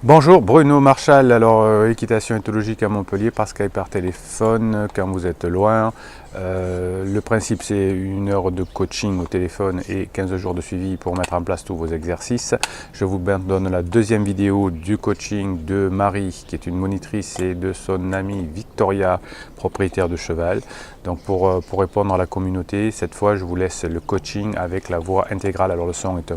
Bonjour, Bruno Marchal, alors équitation éthologique à Montpellier par Skype par téléphone quand vous êtes loin. Le principe c'est 1 heure de coaching au téléphone et 15 jours de suivi pour mettre en place tous vos exercices. Je vous donne la deuxième vidéo du coaching de Marie qui est une monitrice et de son amie Victoria, propriétaire de cheval. Donc pour répondre à la communauté, cette fois je vous laisse le coaching avec la voix intégrale. Alors le son est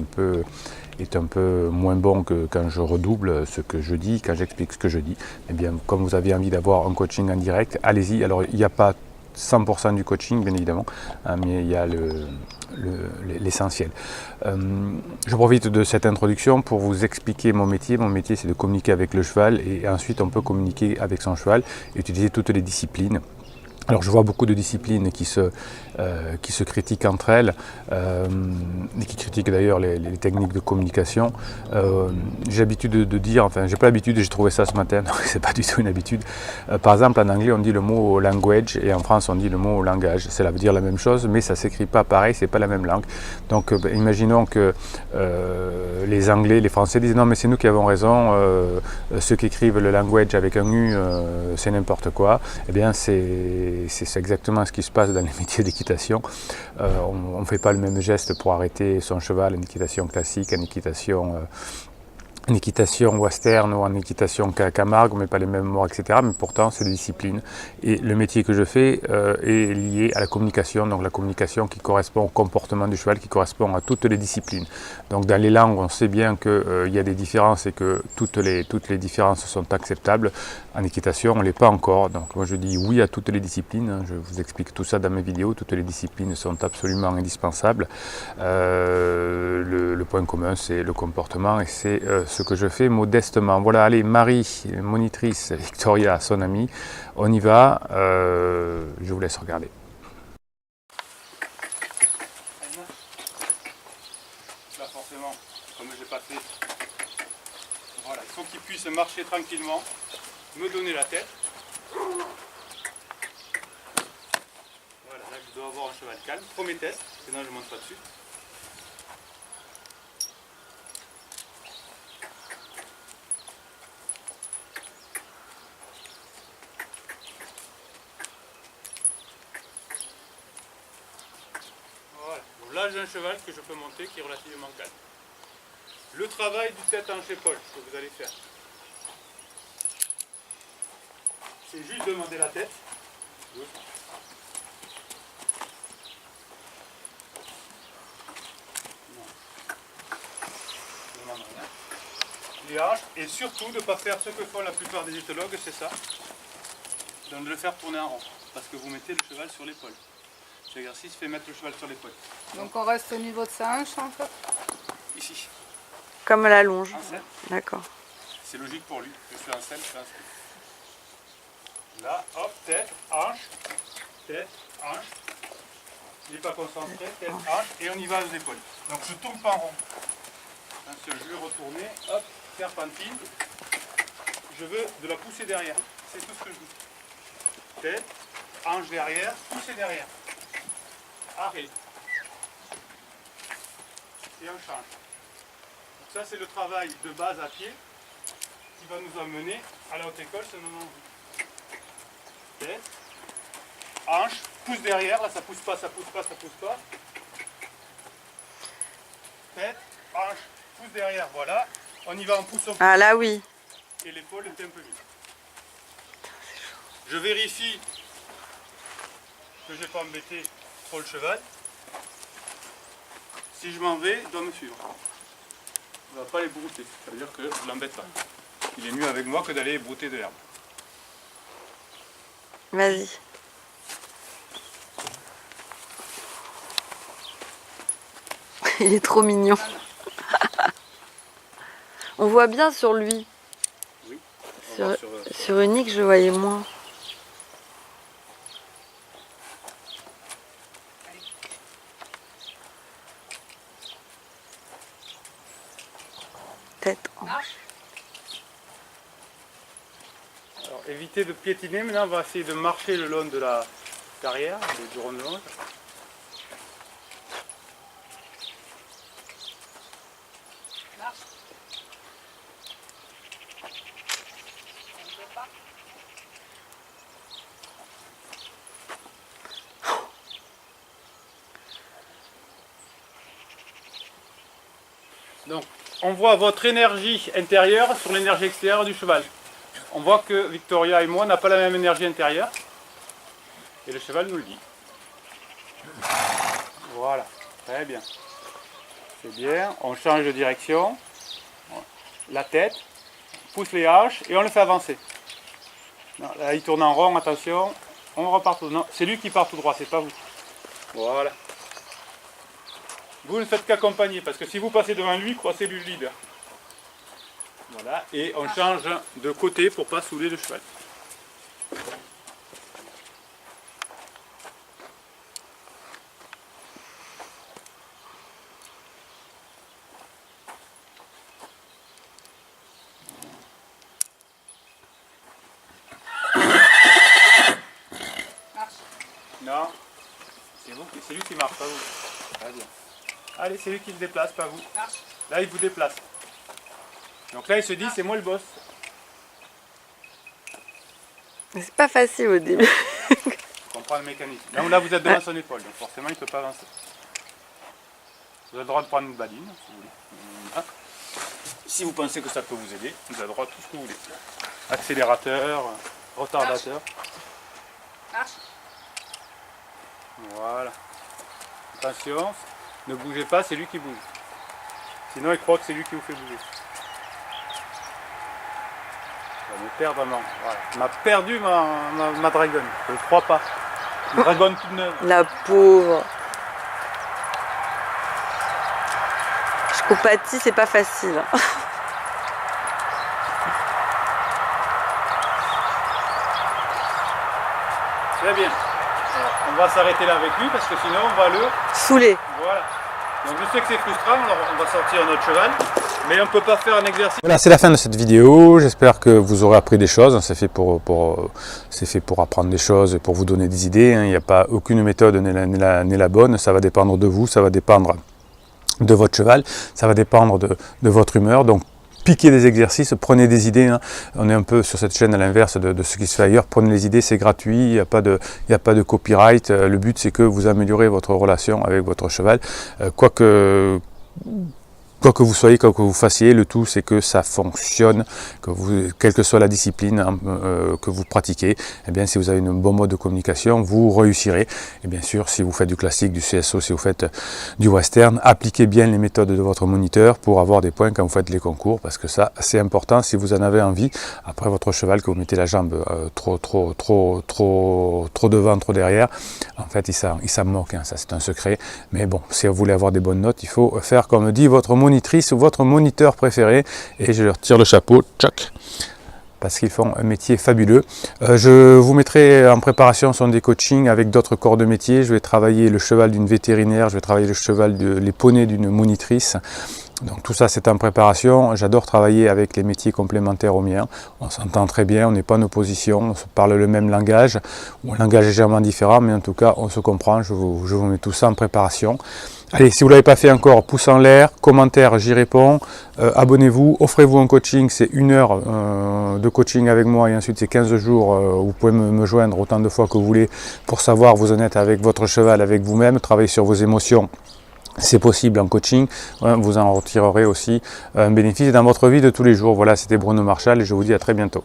un peu moins bon que quand je redouble ce que je dis, quand j'explique ce que je dis. Eh bien, comme vous avez envie d'avoir un coaching en direct, allez-y. Alors, il n'y a pas 100% du coaching, bien évidemment, hein, mais il y a l'essentiel. Je profite de cette introduction pour vous expliquer mon métier. Mon métier, c'est de communiquer avec le cheval et ensuite, on peut communiquer avec son cheval et utiliser toutes les disciplines. Alors je vois beaucoup de disciplines qui se critiquent entre elles, et qui critiquent d'ailleurs les techniques de communication. J'ai l'habitude de dire, enfin j'ai pas l'habitude, j'ai trouvé ça ce matin, donc c'est pas du tout une habitude. Par exemple en anglais on dit le mot language et en France on dit le mot langage. Ça veut dire la même chose mais ça s'écrit pas pareil, c'est pas la même langue. Donc imaginons que les Anglais, les Français disent non mais c'est nous qui avons raison, ceux qui écrivent le language avec un U c'est n'importe quoi. Eh bien c'est exactement ce qui se passe dans les métiers d'équitation. On ne fait pas le même geste pour arrêter son cheval en équitation classique, en équitation western ou en équitation Camargue, on ne met pas les mêmes mots, etc. Mais pourtant, c'est des disciplines. Et le métier que je fais est lié à la communication, donc la communication qui correspond au comportement du cheval, qui correspond à toutes les disciplines. Donc dans les langues, on sait bien qu'il y a des différences et que toutes les différences sont acceptables. En équitation, on ne l'est pas encore. Donc moi, je dis oui à toutes les disciplines. Je vous explique tout ça dans mes vidéos. Toutes les disciplines sont absolument indispensables. Le point commun, c'est le comportement et c'est ce que je fais modestement. Voilà, allez, Marie, monitrice, Victoria, son amie, on y va. Je vous laisse regarder. Là, forcément, comme je n'ai pas fait, voilà, il faut qu'il puisse marcher tranquillement, me donner la tête. Voilà, là, je dois avoir un cheval calme. Premier test, sinon je ne monte pas dessus. Voilà. Donc là, j'ai un cheval que je peux monter qui est relativement calme. Le travail du tête hanche épaule que vous allez faire, c'est juste demander la tête. Les hanches, et surtout de ne pas faire ce que font la plupart des éthologues, c'est ça. Donc de le faire tourner en rond, parce que vous mettez le cheval sur l'épaule. Cet exercice fait mettre le cheval sur l'épaule. Donc on reste au niveau de sa hanche en fait. Ici. Comme à la longe. En selle. D'accord. C'est logique pour lui. Je fais un selle, je fais un selle. Là, hop, tête, hanche, il n'est pas concentré, tête, hanche, et on y va aux épaules. Donc je tourne pas en rond. Attention, je vais retourner, hop, serpentine. Je veux de la pousser derrière. C'est tout ce que je veux. Tête, hanche derrière, pousser derrière. Arrêt. Et on change. Donc ça c'est le travail de base à pied qui va nous amener à la haute école selon l'envie. Tête, hanche, pousse derrière, là ça pousse pas, ça pousse pas, ça pousse pas. Tête, hanche, pousse derrière, voilà. On y va en poussant. Ah là oui. Et l'épaule est un peu vide. Je vérifie que je n'ai pas embêté trop le cheval. Si je m'en vais, il doit me suivre. On ne va pas les brouter, ça veut dire que je ne l'embête pas. Il est mieux avec moi que d'aller brouter de l'herbe. Vas-y. Il est trop mignon. On voit bien sur lui. Oui. Sur Unique, je voyais moins. Tête, hanche. Alors, évitez de piétiner. Maintenant, on va essayer de marcher le long de la carrière, du rond de longe. Donc, on voit votre énergie intérieure sur l'énergie extérieure du cheval. On voit que Victoria et moi n'a pas la même énergie intérieure. Et le cheval nous le dit. Voilà, très bien. C'est bien, on change de direction. La tête, on pousse les haches et on le fait avancer. Non, là, il tourne en rond, attention. On repart tout droit. Non, c'est lui qui part tout droit, c'est pas vous. Voilà. Vous ne faites qu'accompagner, parce que si vous passez devant lui, c'est lui le leader. Voilà, et on change de côté pour ne pas saouler le cheval. Non, c'est lui qui marche, pas vous. Très bien. Allez, c'est lui qui se déplace, pas vous. Là, il vous déplace. Donc là, il se dit, c'est moi le boss. Mais c'est pas facile au début. Je comprends le mécanisme. Là, vous êtes devant son épaule, donc forcément, il ne peut pas avancer. Vous avez le droit de prendre une baline, si vous voulez. Voilà. Si vous pensez que ça peut vous aider, vous avez le droit de tout ce que vous voulez. Accélérateur, retardateur. Marche. Voilà. Attention, ne bougez pas, c'est lui qui bouge. Sinon, il croit que c'est lui qui vous fait bouger. Il va me perdre vraiment. Voilà. Il m'a perdu ma dragonne. Je ne crois pas. Une dragonne toute neuve. La pauvre. Je compatis, c'est pas facile. Très bien. Alors, on va s'arrêter là avec lui parce que sinon on va le Saoulé. Voilà. Donc je sais que c'est frustrant, alors on va sortir notre cheval, mais on ne peut pas faire un exercice. Voilà, c'est la fin de cette vidéo. J'espère que vous aurez appris des choses. C'est fait pour apprendre des choses et pour vous donner des idées. Il n'y a pas aucune méthode n'est la bonne. Ça va dépendre de vous, ça va dépendre de votre cheval, ça va dépendre de votre humeur. Donc, piquez des exercices, prenez des idées. Hein. On est un peu sur cette chaîne à l'inverse de ce qui se fait ailleurs. Prenez les idées, c'est gratuit, il n'y a pas de copyright. Le but, c'est que vous améliorez votre relation avec votre cheval. Quoi que vous soyez, quoi que vous fassiez, le tout c'est que ça fonctionne, quelle que soit la discipline que vous pratiquez, eh bien, si vous avez un bon mode de communication, vous réussirez. Et bien sûr, si vous faites du classique, du CSO, si vous faites du western, appliquez bien les méthodes de votre moniteur pour avoir des points quand vous faites les concours, parce que ça, c'est important si vous en avez envie. Après votre cheval, que vous mettez la jambe trop devant, trop derrière, en fait, il s'en moque, hein, ça c'est un secret. Mais bon, si vous voulez avoir des bonnes notes, il faut faire comme dit votre monitrice ou votre moniteur préféré, et je leur tire le chapeau, tchac, parce qu'ils font un métier fabuleux. Je vous mettrai en préparation sur des coachings avec d'autres corps de métier. Je vais travailler le cheval d'une vétérinaire, je vais travailler le cheval les poneys d'une monitrice. Donc tout ça c'est en préparation. J'adore travailler avec les métiers complémentaires aux miens. On s'entend très bien, on n'est pas en opposition, on se parle le même langage, ou un langage légèrement différent, mais en tout cas on se comprend. Je vous mets tout ça en préparation. Allez, si vous ne l'avez pas fait encore, pouce en l'air, commentaire, j'y réponds, abonnez-vous, offrez-vous un coaching, c'est 1 heure de coaching avec moi et ensuite c'est 15 jours, vous pouvez me joindre autant de fois que vous voulez pour savoir où vous en êtes avec votre cheval, avec vous-même, travailler sur vos émotions. C'est possible en coaching, vous en retirerez aussi un bénéfice dans votre vie de tous les jours. Voilà, c'était Bruno Marchal et je vous dis à très bientôt.